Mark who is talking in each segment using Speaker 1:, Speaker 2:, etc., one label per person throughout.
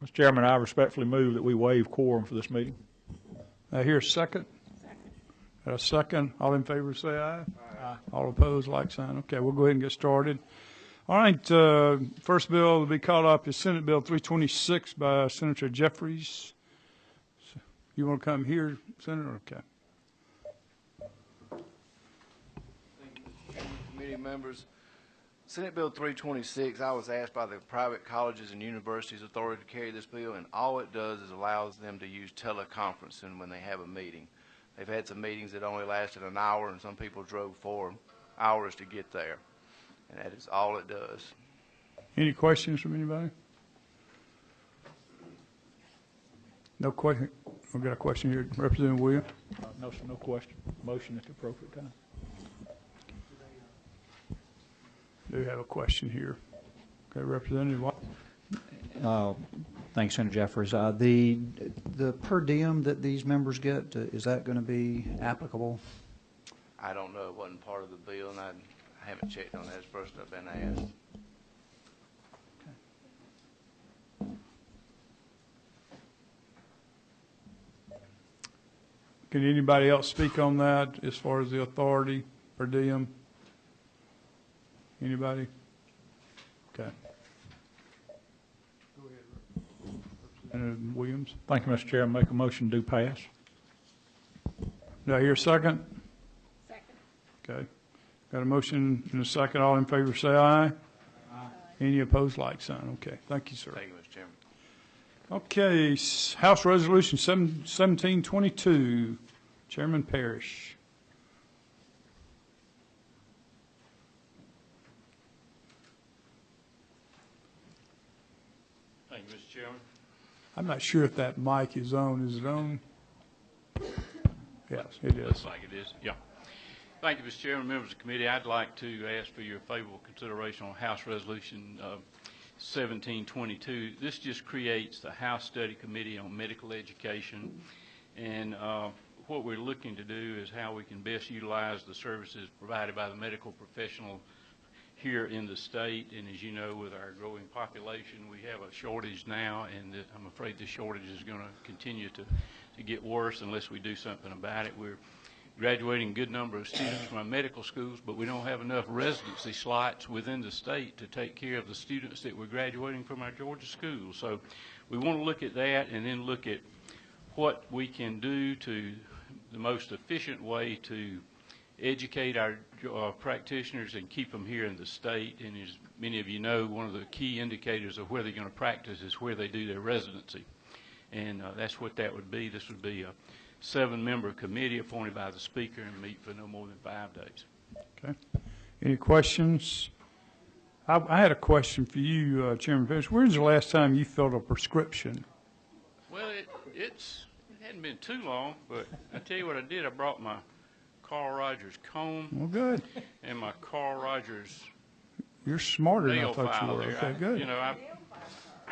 Speaker 1: Mr. Chairman, I respectfully move that we waive quorum for this meeting.
Speaker 2: Here, second.
Speaker 3: Second.
Speaker 2: A second. All in favor say aye.
Speaker 1: Aye.
Speaker 2: All opposed, like sign. Okay, we'll go ahead and get started. All right, first bill to be called up is Senate Bill 326 by Senator Jeffries. You want to come here, Senator? Okay.
Speaker 4: Thank you, Mr. Chairman, committee members. Senate Bill 326, I was asked by the Private Colleges and Universities Authority to carry this bill, and all it does is allows them to use teleconferencing when they have a meeting. They've had some meetings that only lasted an hour, and some people drove 4 hours to get there. And that is all it does.
Speaker 2: Any questions from anybody? No question. We've got a question here. Representative Williams.
Speaker 1: No, sir, no question. Motion at the appropriate time.
Speaker 2: Do have a question here. Okay, Representative Watt.
Speaker 5: Thanks, Senator Jeffries. The per diem that these members get, is that going to be applicable?
Speaker 4: I don't know. It wasn't part of the bill, and I haven't checked on that. It's the first I've been asked.
Speaker 2: Can anybody else speak on that as far as the authority per diem? Anybody? Okay. Go ahead, Representative Williams.
Speaker 1: Thank you, Mr. Chairman. Make a motion to pass.
Speaker 2: Do I hear a second?
Speaker 3: Second.
Speaker 2: Okay. Got a motion and a second. All in favor say aye. Aye. Any opposed, like sign. Okay. Thank you, sir.
Speaker 4: Thank you, Mr. Chairman.
Speaker 2: Okay. House Resolution 1722. Chairman Parrish.
Speaker 6: Thank you, Mr. Chairman.
Speaker 2: I'm not sure if that mic is on. Is it on? Yes, it is.
Speaker 6: Looks like it is, yeah. Thank you, Mr. Chairman, members of the committee. I'd like to ask for your favorable consideration on House Resolution 1722. This just creates the House Study Committee on Medical Education, and what we're looking to do is how we can best utilize the services provided by the medical professional here in the state. And as you know, with our growing population, we have a shortage now, and I'm afraid the shortage is going to continue to get worse unless we do something about it. We're graduating a good number of students from our medical schools, but we don't have enough residency slots within the state to take care of the students that we're graduating from our Georgia schools. So we want to look at that and then look at what we can do to the most efficient way to educate our practitioners and keep them here in the state. And as many of you know, one of the key indicators of where they're going to practice is where they do their residency. And that's what that would be. This would be a 7-member committee appointed by the Speaker and meet for no more than 5 days.
Speaker 2: Okay. Any questions? I had a question for you, Chairman Parrish. When's the last time you filled a prescription?
Speaker 6: Well, it hadn't been too long, but I tell you what I did. I brought my Carl Rogers comb.
Speaker 2: Well, good.
Speaker 6: And my Carl Rogers
Speaker 2: You're smarter than I
Speaker 6: nail
Speaker 2: thought you
Speaker 6: file
Speaker 2: were.
Speaker 6: there.
Speaker 2: Okay, good.
Speaker 6: You know,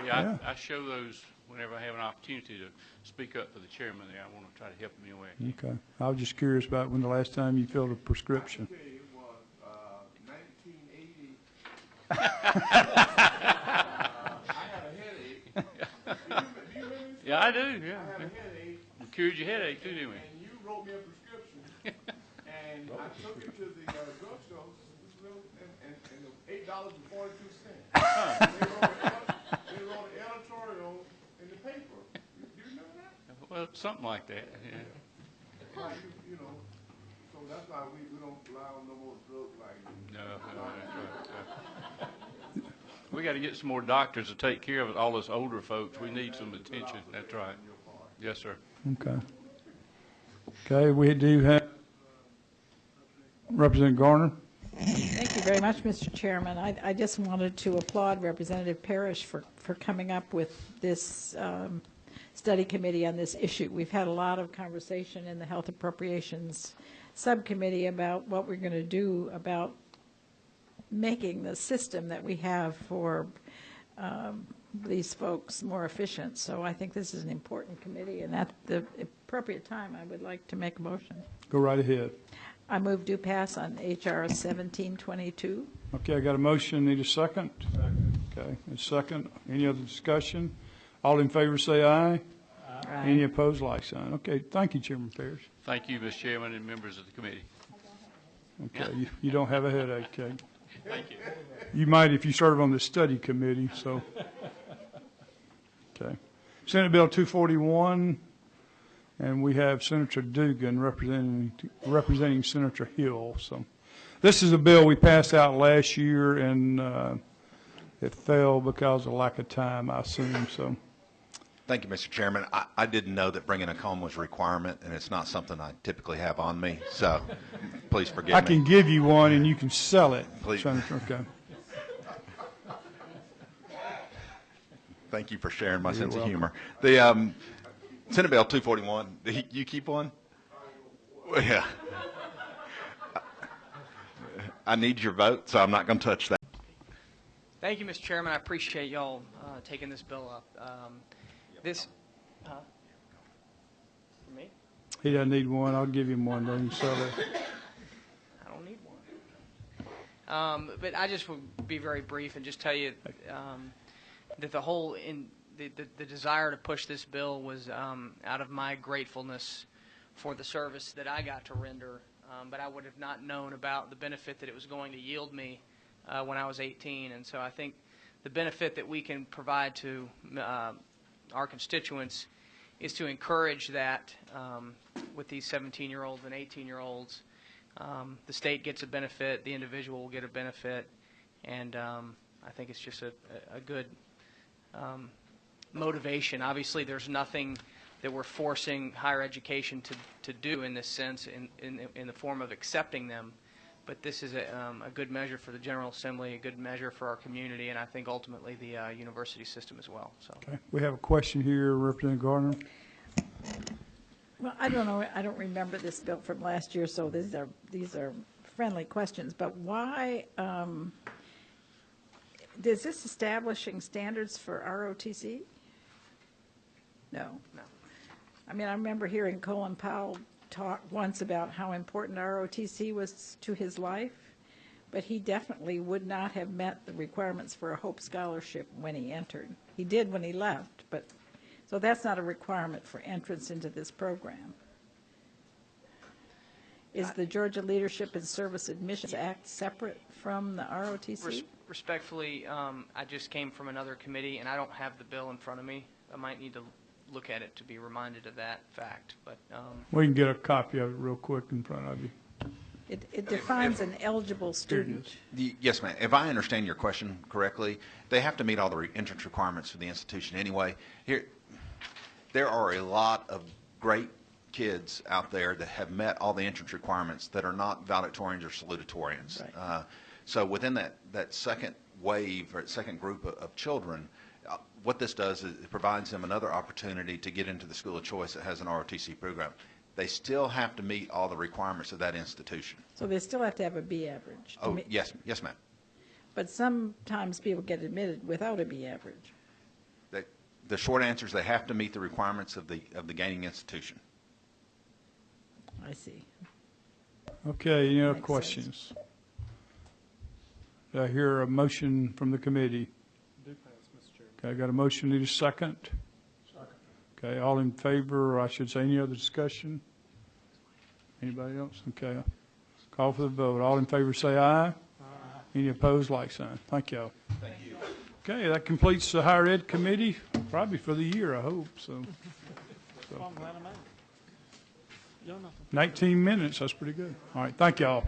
Speaker 2: Yeah.
Speaker 6: I show those whenever I have an opportunity to speak up for the chairman there. I want to try to help him in a way I can.
Speaker 2: Okay. I was just curious about when the last time you filled a prescription.
Speaker 7: It was 1980. I had a headache. Do you remember this?
Speaker 6: Yeah, I do. Yeah.
Speaker 7: I had a headache.
Speaker 6: We cured your headache too, didn't we?
Speaker 7: And you wrote me a prescription. And I took it to the drugstore, and it was $8.42. They wrote an editorial in the paper. Do you remember that?
Speaker 6: Well, something like that. Yeah.
Speaker 7: Like, you know, so that's why we don't allow no more drugs like that.
Speaker 6: No, that's right. We got to get some more doctors to take care of all us older folks. We need some attention. That's right. Yes, sir.
Speaker 2: Okay. Okay, we do have Representative Garner.
Speaker 3: Thank you very much, Mr. Chairman. I just wanted to applaud Representative Parrish for coming up with this study committee on this issue. We've had a lot of conversation in the Health Appropriations Subcommittee about what we're going to do about making the system that we have for these folks more efficient. So I think this is an important committee, and at the appropriate time, I would like to make a motion.
Speaker 2: Go right ahead.
Speaker 3: I move do pass on H.R. 1722.
Speaker 2: Okay, I got a motion. Need a second? Okay, a second. Any other discussion? All in favor say aye. Any opposed, like sign. Okay, thank you, Chairman Parrish.
Speaker 6: Thank you, Mr. Chairman and members of the committee.
Speaker 2: Okay, you don't have a headache, okay?
Speaker 6: Thank you.
Speaker 2: You might if you serve on the study committee, so. Okay. Senate Bill 241, and we have Senator Dugan representing Senator Hill. So this is a bill we passed out last year, and it fell because of lack of time, I assume, so.
Speaker 8: Thank you, Mr. Chairman. I didn't know that bringing a comb was a requirement, and it's not something I typically have on me, so please forgive me.
Speaker 2: I can give you one, and you can sell it.
Speaker 8: Please.
Speaker 2: Senator, okay.
Speaker 8: Thank you for sharing my sense
Speaker 2: welcome.
Speaker 8: of humor. The Senate Bill 241, you keep one? Yeah. I need your vote, so I'm not going to touch that.
Speaker 9: Thank you, Mr. Chairman. I appreciate y'all taking this bill up. For me?
Speaker 2: He doesn't need one. I'll give him one. Then sell it.
Speaker 9: I don't need one. But I just will be very brief and just tell you that the desire to push this bill was out of my gratefulness for the service that I got to render, but I would have not known about the benefit that it was going to yield me when I was 18. And so I think the benefit that we can provide to our constituents is to encourage that with these 17-year-olds and 18-year-olds. The state gets a benefit, the individual will get a benefit, and I think it's just a good motivation. Obviously, there's nothing that we're forcing higher education to do in this sense in the form of accepting them, but this is a good measure for the General Assembly, a good measure for our community, and I think ultimately the university system as well. So.
Speaker 2: Okay. We have a question here, Representative Gardner.
Speaker 3: Well, I don't know, I don't remember this bill from last year, so these are friendly questions, but why, is this establishing standards for ROTC? No.
Speaker 9: No.
Speaker 3: I mean, I remember hearing Colin Powell talk once about how important ROTC was to his life, but he definitely would not have met the requirements for a Hope Scholarship when he entered. He did when he left, but so that's not a requirement for entrance into this program. Is the Georgia Leadership and Service Admissions Act separate from the ROTC?
Speaker 9: Respectfully, I just came from another committee, and I don't have the bill in front of me. I might need to look at it to be reminded of that fact. But
Speaker 2: We can get a copy of it real quick in front of you.
Speaker 3: It defines an eligible student.
Speaker 8: Yes, ma'am. If I understand your question correctly, they have to meet all the entrance requirements for the institution anyway. There are a lot of great kids out there that have met all the entrance requirements that are not valedictorians or salutatorians.
Speaker 3: Right.
Speaker 8: So within that second wave or second group of children, what this does is it provides them another opportunity to get into the school of choice that has an ROTC program. They still have to meet all the requirements of that institution.
Speaker 3: So they still have to have a B average.
Speaker 8: Oh, yes, ma'am.
Speaker 3: But sometimes people get admitted without a B average.
Speaker 8: The short answer is they have to meet the requirements of the gaining institution.
Speaker 3: I see.
Speaker 2: Okay, any other
Speaker 3: Makes
Speaker 2: questions? Do I hear a motion from the committee?
Speaker 7: Do pass, Mr. Chairman.
Speaker 2: Okay, I got a motion, need a second?
Speaker 7: Second.
Speaker 2: Okay, all in favor, or I should say any other discussion? Anybody else? Okay, call for the vote. All in favor say aye. Aye. Any opposed, like sign. Thank y'all.
Speaker 8: Thank you.
Speaker 2: Okay, that completes the Higher Ed Committee, probably for the year, I hope, so.
Speaker 7: I'm glad I'm out.
Speaker 2: 19 minutes, that's pretty good. All right, thank y'all.